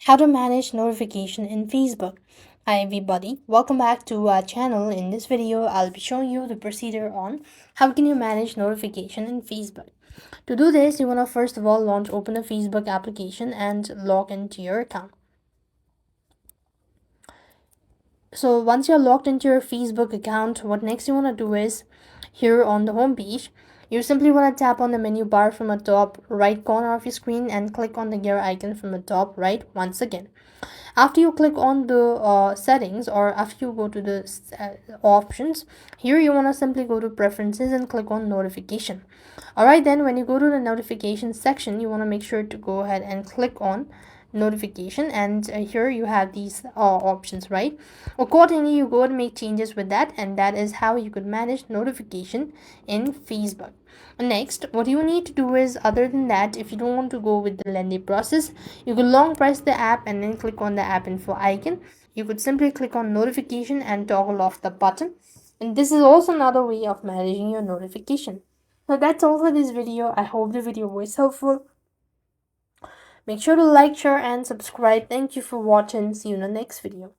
How to manage notification in Facebook. Hi everybody, welcome back to our channel. In this video, I'll be showing you the procedure on how can you manage notification in Facebook. To do this, you want to first of all open a Facebook application and log into your account. So once you're logged into your Facebook account, what next you want to do is here on the home page, you simply want to tap on the menu bar from the top right corner of your screen and click on the gear icon from the top right once again. After you click on the settings, or after you go to the options, here you want to simply go to preferences and click on notification. Alright, then when you go to the notification section, you want to make sure to go ahead and click on notification, and here you have these options, right? Accordingly, you go and make changes with that, and that is how you could manage notification in Facebook. Next, what you need to do is, other than that, if you don't want to go with the lengthy process, you could long press the app and then click on the app info icon. You could simply click on notification and toggle off the button, and this is also another way of managing your notification. So that's all for this video. I hope the video was helpful. Make sure to like, share and subscribe. Thank you for watching. See you in the next video.